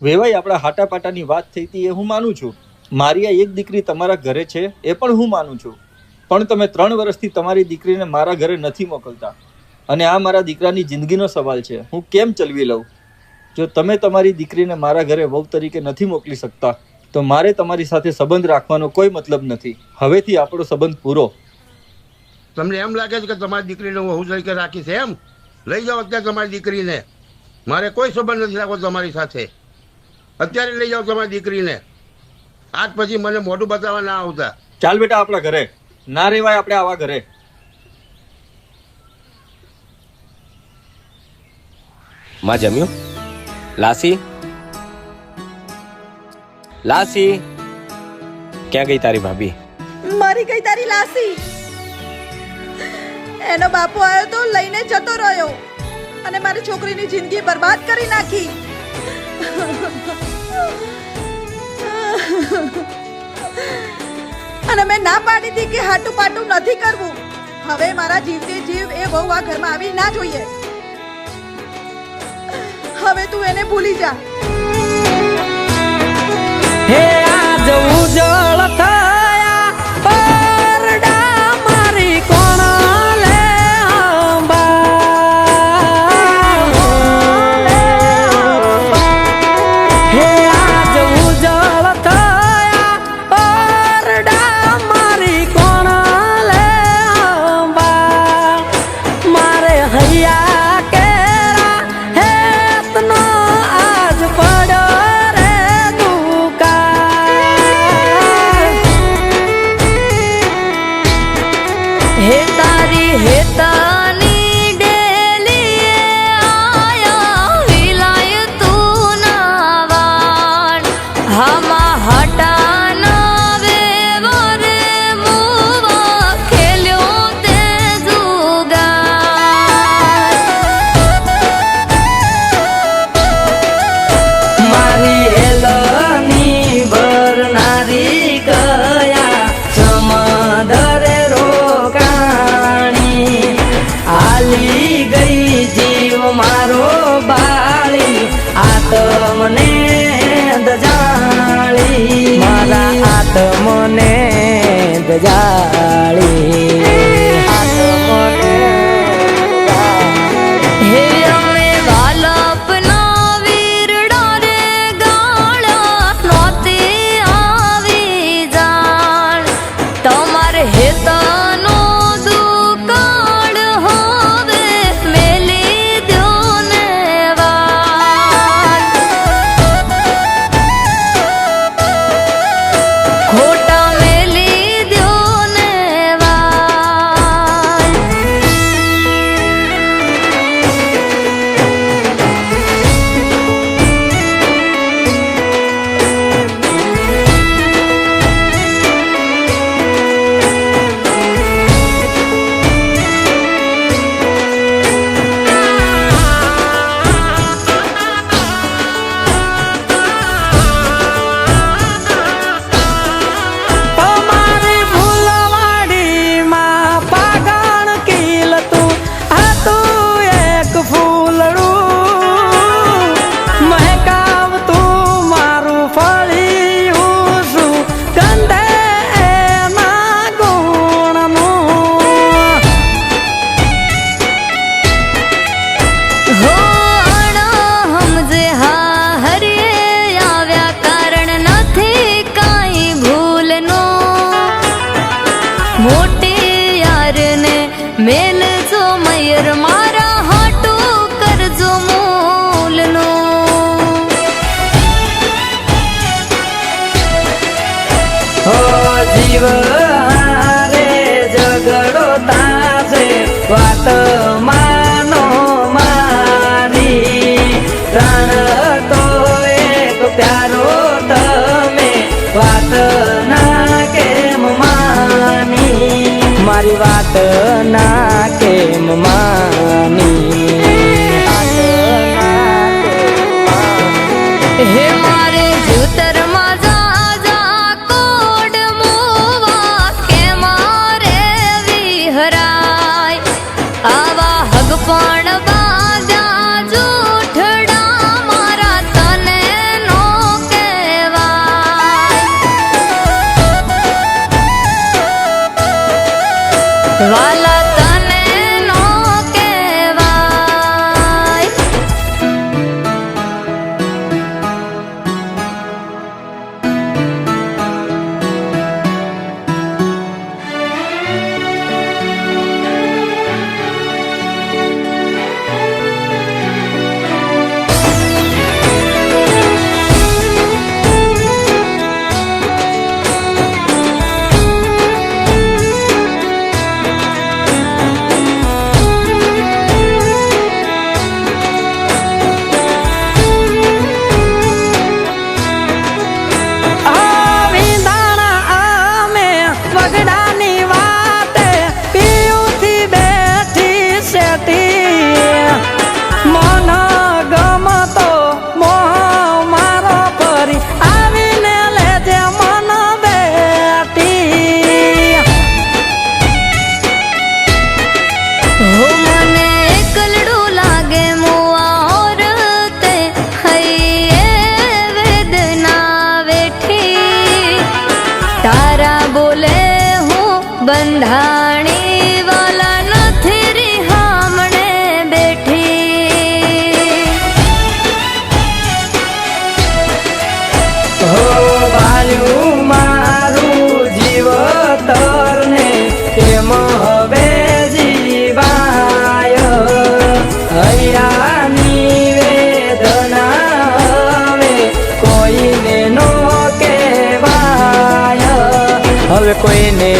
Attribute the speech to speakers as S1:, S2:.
S1: વેવાઈ આપણા હાટાપાટાની વાત થઈ હતી એ હું માનું છું. મારી આ એક દીકરી તમારા ઘરે છે એ પણ હું માનું છું. પણ તમે 3 વર્ષથી તમારી દીકરીને મારા ઘરે નથી મોકલતા અને આ મારા દીકરાની જિંદગીનો સવાલ છે. હું કેમ ચલવી લઉં? જો તમે તમારી દીકરીને મારા ઘરે વહુ તરીકે નથી મોકલી શકતા તો મારે તમારી સાથે સંબંધ રાખવાનો કોઈ મતલબ નથી. હવેથી આપણો સંબંધ પૂરો.
S2: તમને એમ લાગે છે કે તમારી દીકરીને હું વહુ તરીકે રાખીશ? એમ લઈ જાઓ અત્યારે તમારી દીકરીને. મારે કોઈ સંબંધ નથી રાખવો તમારી સાથે. અત્યારે લઈ જાઓ તમારી દીકરીને. આજ પછી મને મોઢું બતાવવા ના આવતા.
S1: ચાલ બેટા આપણા ઘરે. ના રેવાય આપણે આવા ઘરે.
S3: માં જમ્યું? લાસી લાસી ક્યાં ગઈ તારી ભાભી?
S4: મારી ગઈ તારી લાસી. એનો બાપો આવ્યો તો લઈને જતો રહ્યો અને મારી છોકરીની જિંદગી બરબાદ કરી નાખી. અને મેં ના પાડી હતી કે હાટું પાટું નથી કરવું. હવે મારા જીવતી જીવ એ વહુ આ ઘરમાં આવી ના જોઈએ. હવે તું એને ભૂલી જા.
S5: હે આજ ઉજળ થયા પરડા મારી કોણ લે હે આજ ઉજળ થયા પરડા મારી કોણ લે મારે હૈયા કેરા હેતનો આજ પડ્યો રે દુકાન. હે તારી હેતાની ડેલી આયા વિલાય તું ના વાણ હામાં હટાના વેવરે મુવા ખેલ્યો તે જુગાર. મારી એલની ભરનારી કયા સમદરે રોકાણી આલી ગઈ જીવ મારો બાળી આત્મને દજાળી મારા આત્મને દજાળી હે અમે વાલપના વીરડા રે ગાળા નોતી આવી જાણ તમારે હેતાનો દુકાળ હવે મેલી દ્યો ને વાળ. ખોટા મેલી દ્યો ને વાળ. તમારી ફૂલવાડીમાં પાગણ કીલતું હતું એક ફૂલડું મહેકાવતું મારું ફળિયું શું ગંધે એના ગુણનું. હો સમજે હા હરિયે આવ્યા કારણ નથી કાંઈ ભૂલનો મોટી યારને મેલજો મયર મારા હાટું કરજો મૂલનો. હો જીવ હારે ઝઘડો તાસે વાત માનો મારી પ્રાણ તો એક પ્યારો તમે વાત ના કેમ માની મારી વાત ના કેમ માની. હે મારે જૂતરમાં જા જા કોડ મોવા કે મારે વિહરાય આવા હગ પણ બાજા જૂઠડા મારા તને નો વાલા તને નો કહેવાય. બંધાણી વાલા નથી રિહામણે બેઠી.
S6: હો બાલ્યું મારું જીવતર ને કેમ હવે જીવાય હૈયાની વેદના હવે કોઈને નો કહેવાય હવે કોઈને